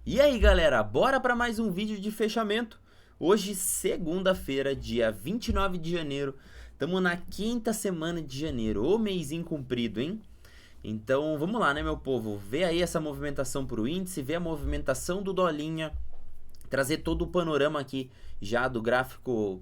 E aí galera, bora para mais um vídeo de fechamento? Hoje, segunda-feira, dia 29 de janeiro, estamos na quinta semana de janeiro, ô mêsinho cumprido, hein? Então vamos lá, né, meu povo? Vê aí essa movimentação pro índice, vê a movimentação do dolinha, trazer todo o panorama aqui já do gráfico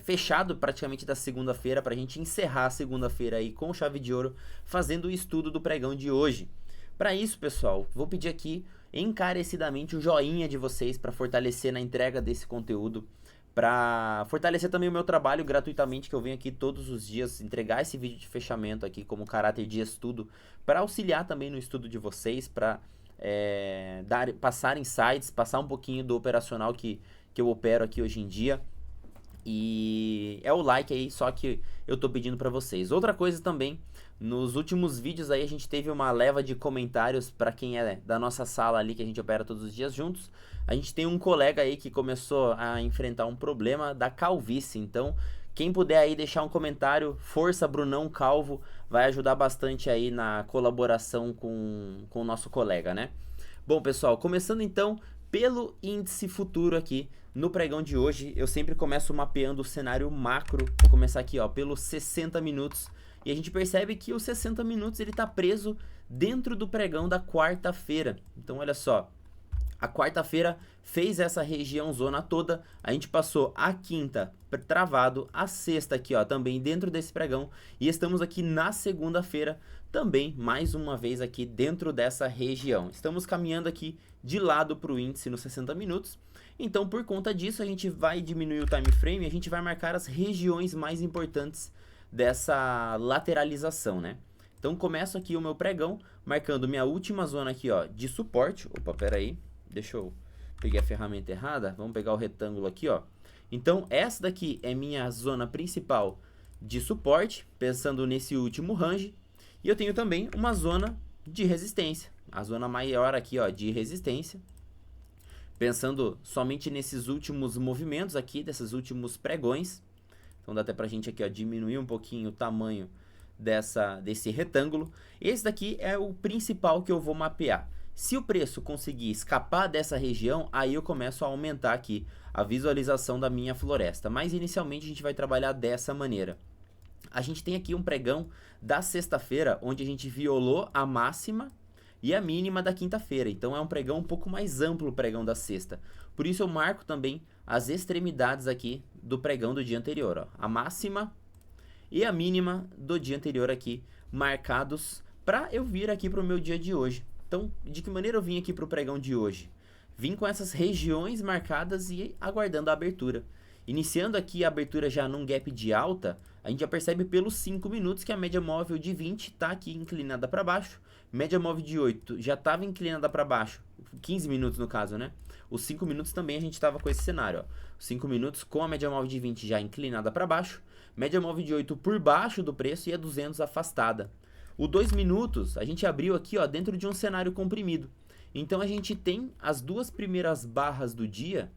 fechado praticamente da segunda-feira, para a gente encerrar a segunda-feira aí com chave de ouro, fazendo o estudo do pregão de hoje. Para isso, pessoal, vou pedir aqui encarecidamente o joinha de vocês para fortalecer na entrega desse conteúdo, para fortalecer também o meu trabalho gratuitamente, que eu venho aqui todos os dias entregar esse vídeo de fechamento aqui como caráter de estudo, para auxiliar também no estudo de vocês, para passar insights, passar um pouquinho do operacional que eu opero aqui hoje em dia. E é o like aí só que eu tô pedindo para vocês. Outra coisa também, nos últimos vídeos aí a gente teve uma leva de comentários para quem é da nossa sala ali que a gente opera todos os dias juntos. A gente tem um colega aí que começou a enfrentar um problema da calvície, então quem puder aí deixar um comentário, força Brunão Calvo, vai ajudar bastante aí na colaboração com o nosso colega, né? Bom, pessoal, começando então pelo índice futuro aqui no pregão de hoje, eu sempre começo mapeando o cenário macro. Vou começar aqui, ó, pelos 60 minutos. E a gente percebe que os 60 minutos ele está preso dentro do pregão da quarta-feira. Então, olha só, a quarta-feira fez essa região zona toda, a gente passou a quinta travado, a sexta aqui ó, também dentro desse pregão, e estamos aqui na segunda-feira também, mais uma vez aqui dentro dessa região. Estamos caminhando aqui de lado para o índice nos 60 minutos, então por conta disso a gente vai diminuir o time frame e a gente vai marcar as regiões mais importantes dessa lateralização, né? Então começo aqui o meu pregão, marcando minha última zona aqui ó, de suporte. Opa, pera aí. Deixa eu pegar a ferramenta errada. Vamos pegar o retângulo aqui, ó. Então, essa daqui é minha zona principal de suporte, pensando nesse último range. E eu tenho também uma zona de resistência. A zona maior aqui, ó, de resistência. Pensando somente nesses últimos movimentos aqui, desses últimos pregões. Então, dá até pra gente aqui, ó, diminuir um pouquinho o tamanho desse retângulo. Esse daqui é o principal que eu vou mapear. Se o preço conseguir escapar dessa região, aí eu começo a aumentar aqui a visualização da minha floresta. Mas inicialmente a gente vai trabalhar dessa maneira. A gente tem aqui um pregão da sexta-feira, onde a gente violou a máxima e a mínima da quinta-feira. Então é um pregão um pouco mais amplo o pregão da sexta. Por isso eu marco também as extremidades aqui do pregão do dia anterior. Ó. A máxima e a mínima do dia anterior aqui marcados para eu vir aqui para o meu dia de hoje. Então, de que maneira eu vim aqui para o pregão de hoje? Vim com essas regiões marcadas e aguardando a abertura. Iniciando aqui a abertura já num gap de alta, a gente já percebe pelos 5 minutos que a média móvel de 20 está aqui inclinada para baixo. Média móvel de 8 já estava inclinada para baixo, 15 minutos no caso, né? Os 5 minutos também a gente estava com esse cenário, ó. Os 5 minutos com a média móvel de 20 já inclinada para baixo. Média móvel de 8 por baixo do preço e a 200 afastada. O 2 minutos, a gente abriu aqui ó, dentro de um cenário comprimido. Então a gente tem as duas primeiras barras do dia,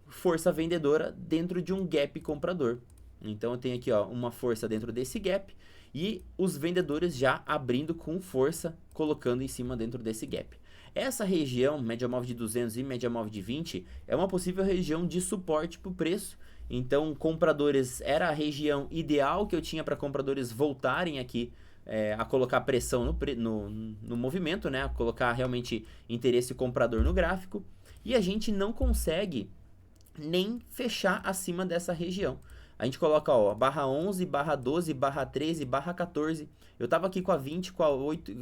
força vendedora dentro de um gap comprador. Então eu tenho aqui ó, uma força dentro desse gap e os vendedores já abrindo com força, colocando em cima dentro desse gap. Essa região, média móvel de 200 e média móvel de 20, é uma possível região de suporte para o preço. Então compradores, era a região ideal que eu tinha para compradores voltarem aqui a colocar pressão no movimento, né? A colocar realmente interesse comprador no gráfico. E a gente não consegue nem fechar acima dessa região. A gente coloca, ó, barra 11, barra 12, barra 13, barra 14. Eu tava aqui com a 20, com a 8,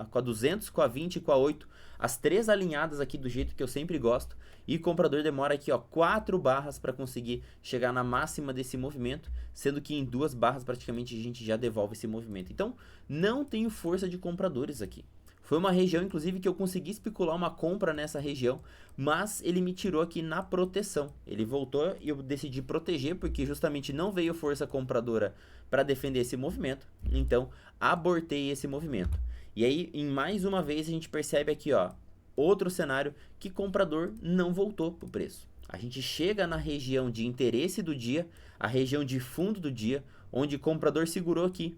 com a 200, com a 20 e com a 8. As três alinhadas aqui do jeito que eu sempre gosto. E o comprador demora aqui, ó, 4 barras para conseguir chegar na máxima desse movimento, sendo que em 2 barras praticamente a gente já devolve esse movimento. Então, não tenho força de compradores aqui. Foi uma região, inclusive, que eu consegui especular uma compra nessa região, mas ele me tirou aqui na proteção. Ele voltou e eu decidi proteger, porque justamente não veio força compradora para defender esse movimento. Então, abortei esse movimento. E aí, em mais uma vez, a gente percebe aqui, ó, outro cenário que comprador não voltou para o preço. A gente chega na região de interesse do dia, a região de fundo do dia, onde comprador segurou aqui,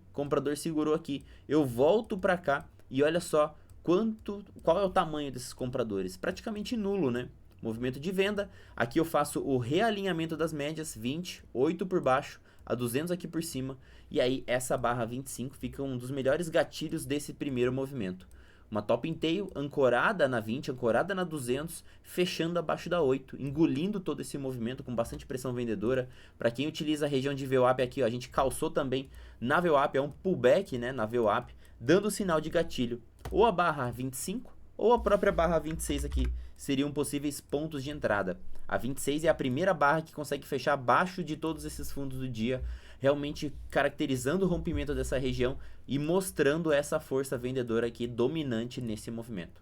eu volto para cá e olha só qual é o tamanho desses compradores? Praticamente nulo, né? Movimento de venda, aqui eu faço o realinhamento das médias, 20, 8 por baixo, a 200 aqui por cima, e aí essa barra 25 fica um dos melhores gatilhos desse primeiro movimento. Uma top in tail ancorada na 20, ancorada na 200, fechando abaixo da 8, engolindo todo esse movimento com bastante pressão vendedora. Para quem utiliza a região de VWAP aqui, ó, a gente calçou também na VWAP, é um pullback, né, na VWAP, dando sinal de gatilho. Ou a barra 25 ou a própria barra 26 aqui seriam possíveis pontos de entrada. A 26 é a primeira barra que consegue fechar abaixo de todos esses fundos do dia, realmente caracterizando o rompimento dessa região e mostrando essa força vendedora aqui dominante nesse movimento.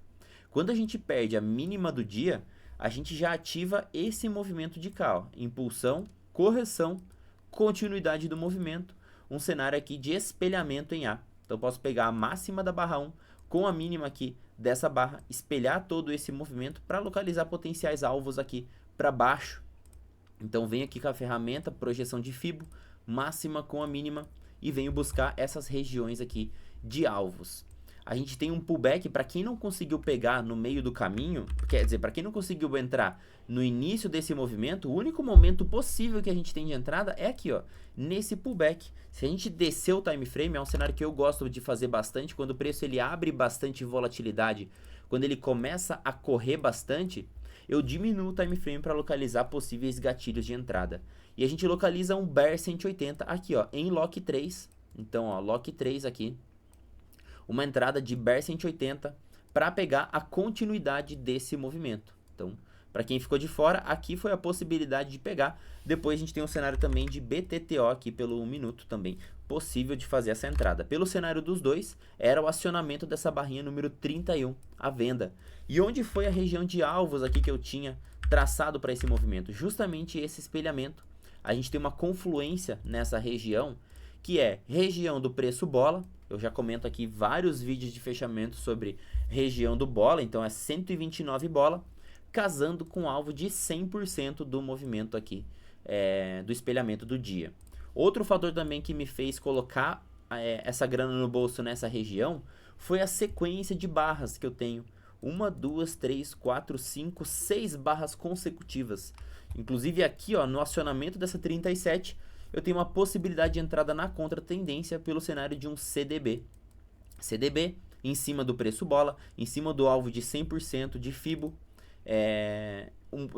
Quando a gente perde a mínima do dia, a gente já ativa esse movimento de cá, ó, impulsão, correção, continuidade do movimento, um cenário aqui de espelhamento em A. Então eu posso pegar a máxima da barra 1 com a mínima aqui dessa barra, espelhar todo esse movimento para localizar potenciais alvos aqui para baixo. Então venho aqui com a ferramenta projeção de Fibo, máxima com a mínima, e venho buscar essas regiões aqui de alvos. A gente tem um pullback para quem não conseguiu pegar no meio do caminho, quer dizer, para quem não conseguiu entrar no início desse movimento, o único momento possível que a gente tem de entrada é aqui, ó, nesse pullback. Se a gente descer o time frame, é um cenário que eu gosto de fazer bastante, quando o preço ele abre bastante volatilidade, quando ele começa a correr bastante, eu diminuo o time frame para localizar possíveis gatilhos de entrada. E a gente localiza um Bear 180 aqui, ó, em Lock 3. Então, ó, Lock 3 aqui. Uma entrada de Bear 180 para pegar a continuidade desse movimento. Então, para quem ficou de fora, aqui foi a possibilidade de pegar. Depois a gente tem um cenário também de BTTO aqui pelo 1 minuto também, possível de fazer essa entrada. Pelo cenário dos dois, era o acionamento dessa barrinha número 31, a venda. E onde foi a região de alvos aqui que eu tinha traçado para esse movimento? Justamente esse espelhamento. A gente tem uma confluência nessa região, que é região do preço bola. Eu já comento aqui vários vídeos de fechamento sobre região do bola, então é 129 bola, casando com alvo de 100% do movimento aqui, do espelhamento do dia. Outro fator também que me fez colocar essa grana no bolso nessa região foi a sequência de barras que eu tenho. 1, 2, 3, 4, 5, 6 barras consecutivas. Inclusive aqui, ó, no acionamento dessa 37, eu tenho uma possibilidade de entrada na contratendência pelo cenário de um CDB. CDB em cima do preço bola, em cima do alvo de 100% de Fibo.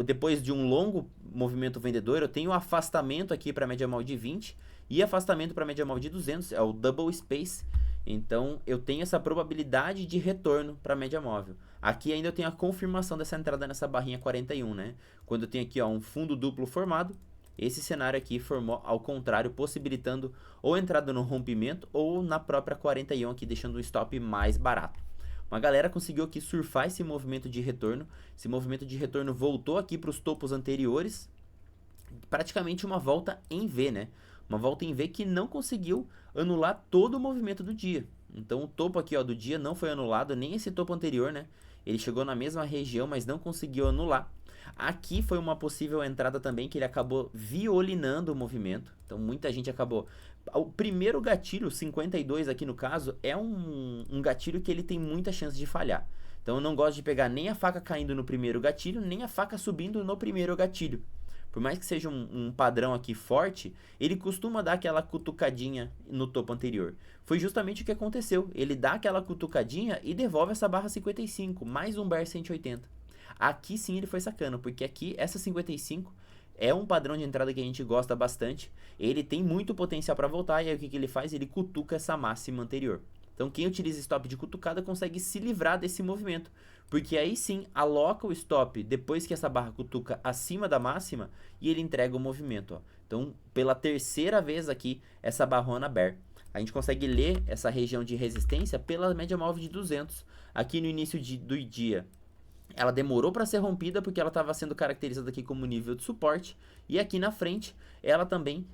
Depois de um longo movimento vendedor, eu tenho afastamento aqui para média móvel de 20 e afastamento para média móvel de 200, é o double space. Então eu tenho essa probabilidade de retorno para a média móvel. Aqui ainda eu tenho a confirmação dessa entrada nessa barrinha 41, né? Quando eu tenho aqui, ó, um fundo duplo formado, esse cenário aqui formou ao contrário, possibilitando ou entrada no rompimento ou na própria 41 aqui, deixando um stop mais barato. Uma galera conseguiu aqui surfar esse movimento de retorno. Esse movimento de retorno voltou aqui para os topos anteriores. Praticamente uma volta em V, né? Uma volta em V que não conseguiu anular todo o movimento do dia. Então o topo aqui, ó, do dia não foi anulado, nem esse topo anterior, né? Ele chegou na mesma região, mas não conseguiu anular. Aqui foi uma possível entrada também que ele acabou violinando o movimento. Então muita gente acabou... O primeiro gatilho, 52 aqui no caso, é um gatilho que ele tem muita chance de falhar. Então eu não gosto de pegar nem a faca caindo no primeiro gatilho, nem a faca subindo no primeiro gatilho. Por mais que seja um padrão aqui forte, ele costuma dar aquela cutucadinha no topo anterior. Foi justamente o que aconteceu. Ele dá aquela cutucadinha e devolve essa barra 55, mais um Bear 180. Aqui sim ele foi sacano, porque aqui essa 55 é um padrão de entrada que a gente gosta bastante. Ele tem muito potencial para voltar e aí o que ele faz? Ele cutuca essa máxima anterior. Então quem utiliza stop de cutucada consegue se livrar desse movimento, porque aí sim aloca o stop depois que essa barra cutuca acima da máxima e ele entrega o movimento, ó. Então pela terceira vez aqui essa barrona bear, a gente consegue ler essa região de resistência pela média móvel de 200. Aqui no início do dia ela demorou para ser rompida porque ela estava sendo caracterizada aqui como nível de suporte, e aqui na frente ela também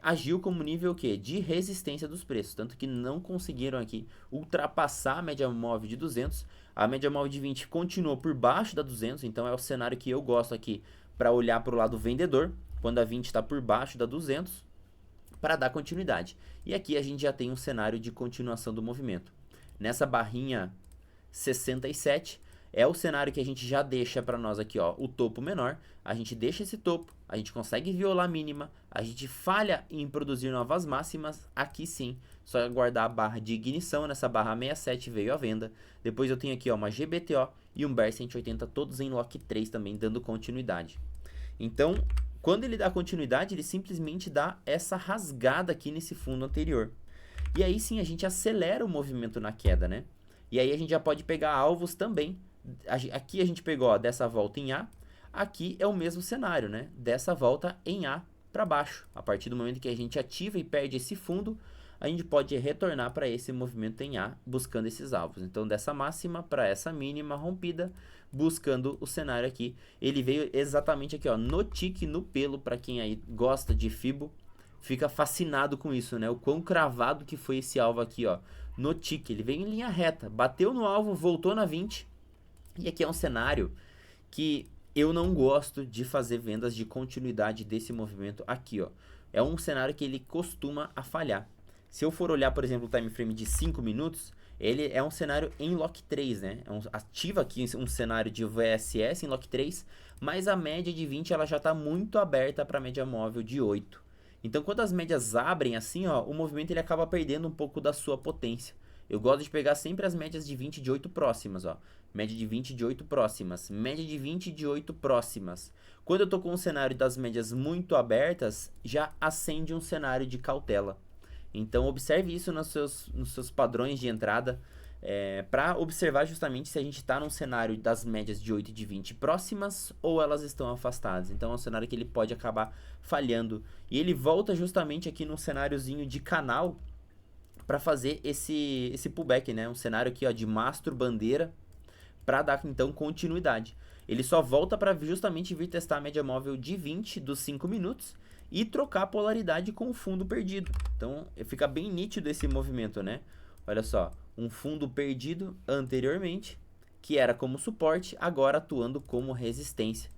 agiu como nível o quê? De resistência dos preços, tanto que não conseguiram aqui ultrapassar a média móvel de 200. A média móvel de 20 continuou por baixo da 200, então é o cenário que eu gosto aqui para olhar para o lado vendedor, quando a 20 está por baixo da 200, para dar continuidade. E aqui a gente já tem um cenário de continuação do movimento. Nessa barrinha 67 é o cenário que a gente já deixa para nós aqui, ó, o topo menor. A gente deixa esse topo, a gente consegue violar a mínima, a gente falha em produzir novas máximas, aqui sim, só aguardar a barra de ignição, nessa barra 67 veio a venda. Depois eu tenho aqui, ó, uma GBTO e um Bear 180, todos em lock 3 também, dando continuidade. Então, quando ele dá continuidade, ele simplesmente dá essa rasgada aqui nesse fundo anterior. E aí sim, a gente acelera o movimento na queda, né? E aí a gente já pode pegar alvos também. Aqui a gente pegou, ó, dessa volta em A. Aqui é o mesmo cenário, né? Dessa volta em A para baixo. A partir do momento que a gente ativa e perde esse fundo, a gente pode retornar para esse movimento em A, buscando esses alvos. Então, dessa máxima para essa mínima rompida, buscando o cenário aqui. Ele veio exatamente aqui, ó, no tique, no pelo, para quem aí gosta de Fibo, fica fascinado com isso, né? O quão cravado que foi esse alvo aqui, ó, no tique. Ele veio em linha reta, bateu no alvo, voltou na 20. E aqui é um cenário que eu não gosto de fazer vendas de continuidade desse movimento aqui, ó. É um cenário que ele costuma a falhar. Se eu for olhar, por exemplo, o time frame de 5 minutos, ele é um cenário em lock 3, né? Ativa aqui um cenário de VSS em lock 3, mas a média de 20 ela já está muito aberta para a média móvel de 8. Então, quando as médias abrem assim, ó, o movimento ele acaba perdendo um pouco da sua potência. Eu gosto de pegar sempre as médias de 20 de 8 próximas, ó. Média de 20 de 8 próximas, média de 20 de 8 próximas. Quando eu tô com um cenário das médias muito abertas, já acende um cenário de cautela. Então, observe isso nos seus padrões de entrada, para observar justamente se a gente está num cenário das médias de 8 e de 20 próximas ou elas estão afastadas. Então, é um cenário que ele pode acabar falhando. E ele volta justamente aqui num cenáriozinho de canal para fazer esse pullback, né? Um cenário aqui, ó, de mastro bandeira para dar então continuidade. Ele só volta para justamente vir testar a média móvel de 20 dos 5 minutos e trocar a polaridade com o fundo perdido. Então fica bem nítido esse movimento, né? Olha só, um fundo perdido anteriormente, que era como suporte, agora atuando como resistência.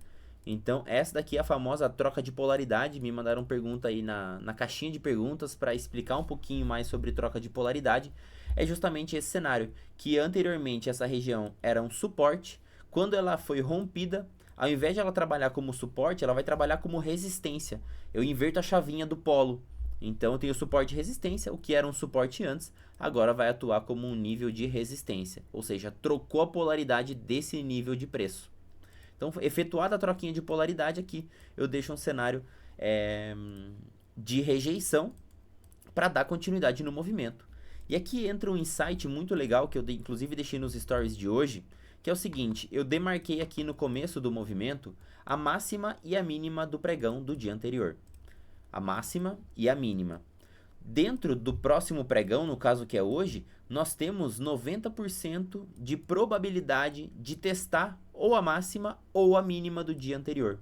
Então essa daqui é a famosa troca de polaridade. Me mandaram pergunta aí na caixinha de perguntas para explicar um pouquinho mais sobre troca de polaridade. É justamente esse cenário, que anteriormente essa região era um suporte. Quando ela foi rompida, ao invés de ela trabalhar como suporte, ela vai trabalhar como resistência. Eu inverto a chavinha do polo. Então eu tenho suporte e resistência, o que era um suporte antes, agora vai atuar como um nível de resistência. Ou seja, trocou a polaridade desse nível de preço. Então, efetuada a troquinha de polaridade aqui, eu deixo um cenário de rejeição para dar continuidade no movimento. E aqui entra um insight muito legal que eu inclusive deixei nos stories de hoje, que é o seguinte: eu demarquei aqui no começo do movimento a máxima e a mínima do pregão do dia anterior. A máxima e a mínima. Dentro do próximo pregão, no caso que é hoje, nós temos 90% de probabilidade de testar ou a máxima ou a mínima do dia anterior.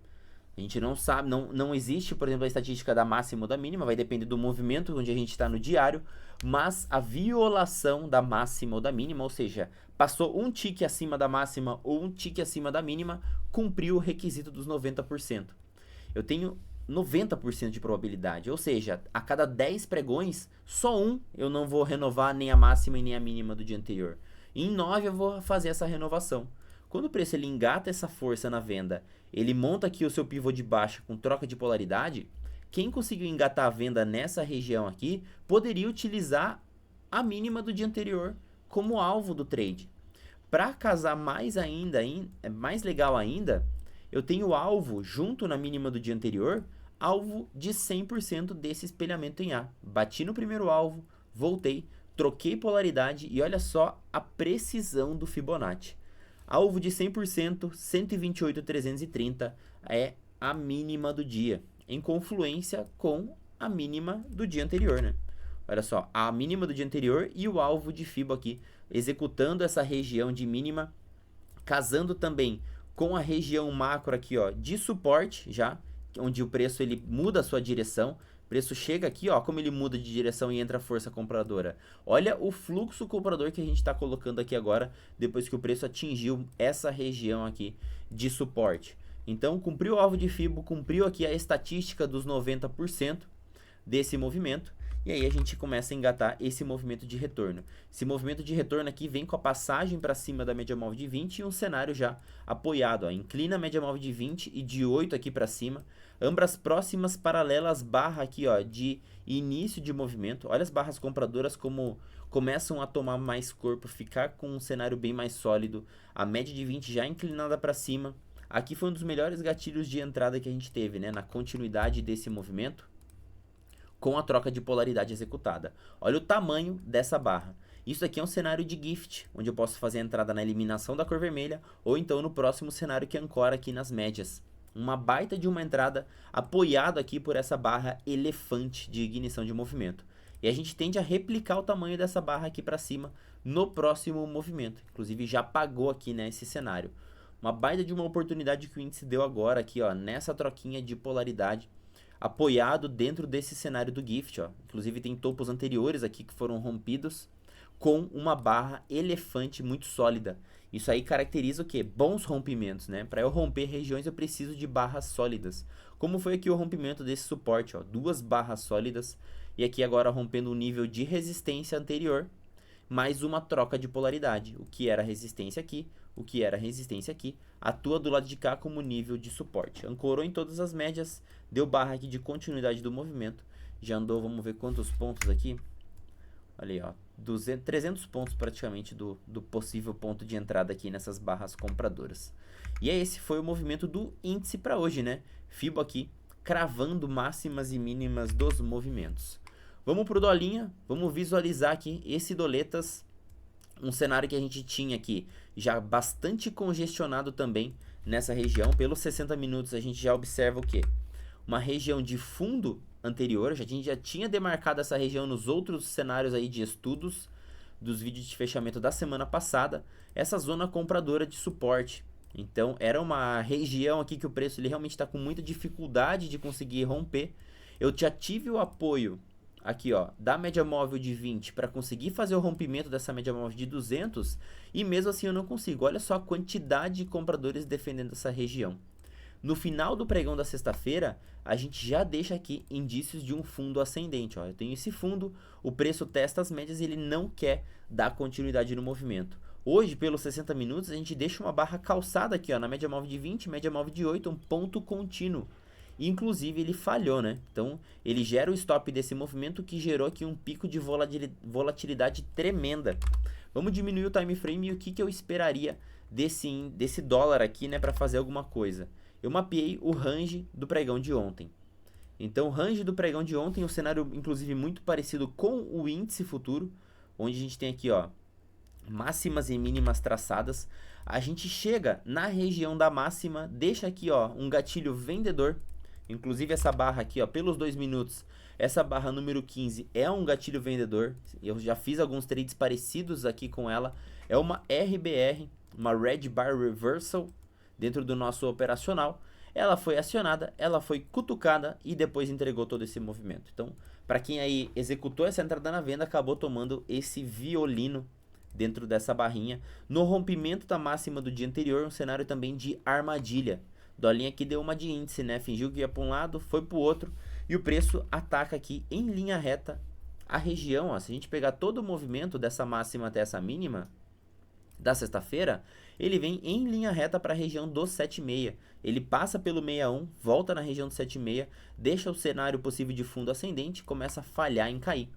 A gente não sabe, não existe, por exemplo, a estatística da máxima ou da mínima, vai depender do movimento onde a gente está no diário, mas a violação da máxima ou da mínima, ou seja, passou um tique acima da máxima ou um tique acima da mínima, cumpriu o requisito dos 90%. Eu tenho 90% de probabilidade, ou seja, a cada 10 pregões, só um eu não vou renovar nem a máxima e nem a mínima do dia anterior. E em 9 eu vou fazer essa renovação. Quando o preço ele engata essa força na venda, ele monta aqui o seu pivô de baixa com troca de polaridade, quem conseguiu engatar a venda nessa região aqui, poderia utilizar a mínima do dia anterior como alvo do trade. Para casar mais ainda, mais legal ainda, eu tenho alvo junto na mínima do dia anterior, alvo de 100% desse espelhamento em A. Bati no primeiro alvo, voltei, troquei polaridade e olha só a precisão do Fibonacci. Alvo de 100%, 128.330 é a mínima do dia, em confluência com a mínima do dia anterior, né? Olha só, a mínima do dia anterior e o alvo de Fibo aqui, executando essa região de mínima, casando também com a região macro aqui, ó, de suporte já, onde o preço ele muda a sua direção. O preço chega aqui, ó, como ele muda de direção e entra a força compradora. Olha o fluxo comprador que a gente está colocando aqui agora, depois que o preço atingiu essa região aqui de suporte. Então, cumpriu o alvo de Fibo, cumpriu aqui a estatística dos 90% desse movimento. E aí a gente começa a engatar esse movimento de retorno. Esse movimento de retorno aqui vem com a passagem para cima da média móvel de 20 e um cenário já apoiado. Ó. Inclina a média móvel de 20 e de 8 aqui para cima. Ambas próximas paralelas barra aqui ó, de início de movimento. Olha as barras compradoras como começam a tomar mais corpo, ficar com um cenário bem mais sólido. A média de 20 já inclinada para cima. Aqui foi um dos melhores gatilhos de entrada que a gente teve, né? Na continuidade desse movimento, com a troca de polaridade executada. Olha o tamanho dessa barra. Isso aqui é um cenário de gift, onde eu posso fazer a entrada na eliminação da cor vermelha, ou então no próximo cenário que ancora aqui nas médias. Uma baita de uma entrada apoiado aqui por essa barra elefante de ignição de movimento. E a gente tende a replicar o tamanho dessa barra aqui para cima no próximo movimento. Inclusive já pagou aqui, né, esse cenário. Uma baita de uma oportunidade que o índice deu agora aqui, ó, nessa troquinha de polaridade, apoiado dentro desse cenário do gift, ó. Inclusive tem topos anteriores aqui que foram rompidos com uma barra elefante muito sólida. Isso aí caracteriza o quê? Bons rompimentos, né? Para eu romper regiões eu preciso de barras sólidas. Como foi aqui o rompimento desse suporte, ó, duas barras sólidas e aqui agora rompendo o nível de resistência anterior, mais uma troca de polaridade. O que era resistência aqui, o que era resistência aqui, atua do lado de cá como nível de suporte. Ancorou em todas as médias, deu barra aqui de continuidade do movimento. Já andou, vamos ver quantos pontos aqui. Olha aí, ó, 300 pontos praticamente do possível ponto de entrada aqui nessas barras compradoras. E esse foi o movimento do índice para hoje, né? Fibo aqui, cravando máximas e mínimas dos movimentos. Vamos para o dolinha, vamos visualizar aqui esse doletas, um cenário que a gente tinha aqui já bastante congestionado também nessa região. Pelos 60 minutos a gente já observa o quê? Uma região de fundo anterior, a gente já tinha demarcado essa região nos outros cenários aí de estudos dos vídeos de fechamento da semana passada, essa zona compradora de suporte. Então era uma região aqui que o preço ele realmente está com muita dificuldade de conseguir romper. Eu já tive o apoio aqui ó, da média móvel de 20 para conseguir fazer o rompimento dessa média móvel de 200 e mesmo assim eu não consigo. Olha só a quantidade de compradores defendendo essa região. No final do pregão da sexta-feira, a gente já deixa aqui indícios de um fundo ascendente. Ó. Eu tenho esse fundo, o preço testa as médias e ele não quer dar continuidade no movimento. Hoje, pelos 60 minutos, a gente deixa uma barra calçada aqui ó, na média móvel de 20, média móvel de 8, um ponto contínuo. Inclusive ele falhou, né? Então ele gera o stop desse movimento que gerou aqui um pico de volatilidade tremenda. Vamos diminuir o time frame e o que eu esperaria desse dólar aqui, né, para fazer alguma coisa. Eu mapeei o range do pregão de ontem. Então o range do pregão de ontem, um cenário inclusive muito parecido com o índice futuro, onde a gente tem aqui ó, máximas e mínimas traçadas. A gente chega na região da máxima, deixa aqui ó, um gatilho vendedor. Inclusive essa barra aqui, ó, pelos 2 minutos, essa barra número 15 é um gatilho vendedor. Eu já fiz alguns trades parecidos aqui com ela. É uma RBR, uma Red Bar Reversal, dentro do nosso operacional. Ela foi acionada, ela foi cutucada e depois entregou todo esse movimento. Então, para quem aí executou essa entrada na venda, acabou tomando esse violino dentro dessa barrinha. No rompimento da máxima do dia anterior, um cenário também de armadilha. Dolinha aqui deu uma de índice, né? Fingiu que ia para um lado, foi para o outro. E o preço ataca aqui em linha reta a região. Ó, se a gente pegar todo o movimento dessa máxima até essa mínima da sexta-feira, ele vem em linha reta para a região do 7,6. Ele passa pelo 61, volta na região do 7,6, deixa o cenário possível de fundo ascendente, começa a falhar em cair.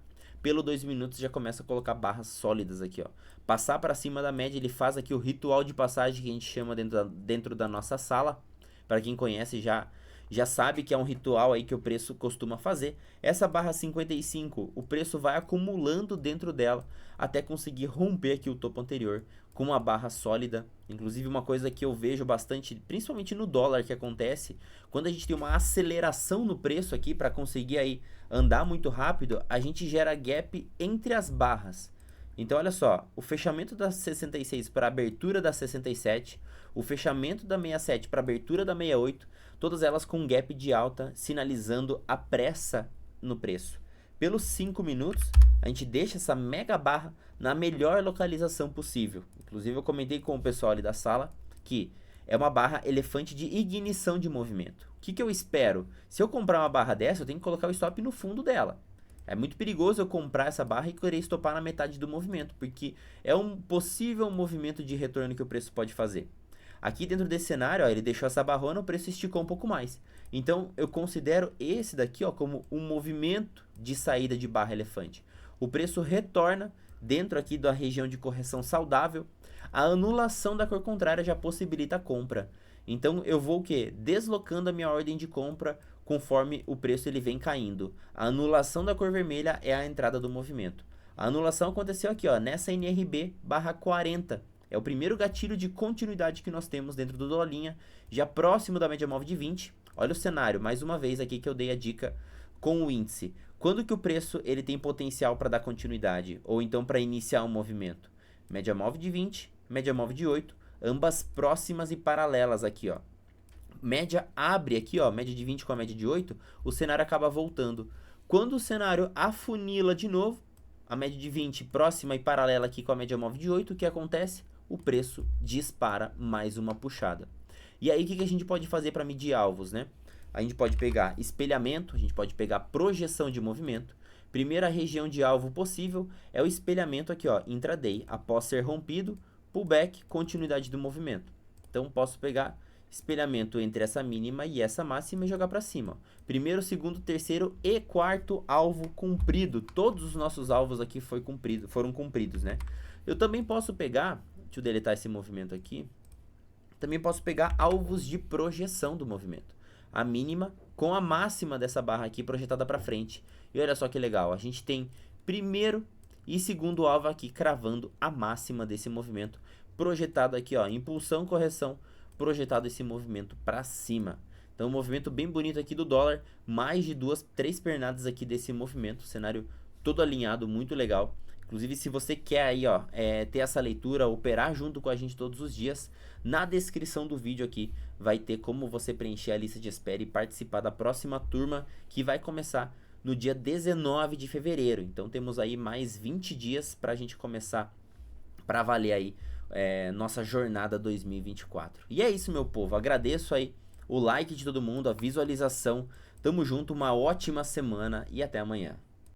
Pelo 2 minutos já começa a colocar barras sólidas aqui, ó. Passar para cima da média, ele faz aqui o ritual de passagem que a gente chama dentro da nossa sala. Para quem conhece já sabe que é um ritual aí que o preço costuma fazer. Essa barra 55, o preço vai acumulando dentro dela até conseguir romper aqui o topo anterior com uma barra sólida. Inclusive uma coisa que eu vejo bastante, principalmente no dólar, que acontece quando a gente tem uma aceleração no preço aqui para conseguir aí andar muito rápido, a gente gera gap entre as barras. Então olha só, o fechamento da 66 para a abertura da 67, o fechamento da 67 para a abertura da 68, todas elas com gap de alta, sinalizando a pressa no preço. Pelos 5 minutos, a gente deixa essa mega barra na melhor localização possível. Inclusive eu comentei com o pessoal ali da sala que é uma barra elefante de ignição de movimento. O que eu espero? Se eu comprar uma barra dessa, eu tenho que colocar o stop no fundo dela. É muito perigoso eu comprar essa barra e querer estopar na metade do movimento, porque é um possível movimento de retorno que o preço pode fazer. Aqui dentro desse cenário, ó, ele deixou essa barrona, o preço esticou um pouco mais. Então, eu considero esse daqui, ó, como um movimento de saída de barra elefante. O preço retorna dentro aqui da região de correção saudável. A anulação da cor contrária já possibilita a compra. Então, eu vou o quê? Deslocando a minha ordem de compra conforme o preço ele vem caindo. A anulação da cor vermelha é a entrada do movimento. A anulação aconteceu aqui, ó, nessa NRB barra 40. É o primeiro gatilho de continuidade que nós temos dentro do dólar-linha, já próximo da média móvel de 20. Olha o cenário, mais uma vez aqui que eu dei a dica com o índice. Quando que o preço ele tem potencial para dar continuidade, ou então para iniciar um movimento? Média móvel de 20, média móvel de 8, ambas próximas e paralelas aqui, ó. Média abre aqui, ó, média de 20 com a média de 8, o cenário acaba voltando. Quando o cenário afunila de novo, a média de 20 próxima e paralela aqui com a média móvel de 8, o que acontece? O preço dispara mais uma puxada. E aí, o que a gente pode fazer para medir alvos, né? A gente pode pegar espelhamento, a gente pode pegar projeção de movimento. Primeira região de alvo possível é o espelhamento aqui, ó, intraday, após ser rompido, pullback, continuidade do movimento. Então, posso pegar espelhamento entre essa mínima e essa máxima e jogar para cima. Primeiro, segundo, terceiro e quarto alvo cumprido. Todos os nossos alvos aqui foram cumpridos, né? Eu também posso pegar, deixa eu deletar esse movimento aqui, também posso pegar alvos de projeção do movimento. A mínima com a máxima dessa barra aqui projetada para frente. E olha só que legal, a gente tem primeiro e segundo alvo aqui cravando a máxima desse movimento, projetado aqui, ó, impulsão, correção, projetado esse movimento para cima. Então, um movimento bem bonito aqui do dólar, mais de 2, 3 pernadas aqui desse movimento, cenário todo alinhado, muito legal. Inclusive, se você quer aí, ó, ter essa leitura, operar junto com a gente todos os dias, na descrição do vídeo aqui vai ter como você preencher a lista de espera e participar da próxima turma que vai começar no dia 19 de fevereiro. Então, temos aí mais 20 dias para a gente começar para valer aí nossa jornada 2024. E é isso, meu povo. Agradeço aí o like de todo mundo, a visualização. Tamo junto, uma ótima semana e até amanhã.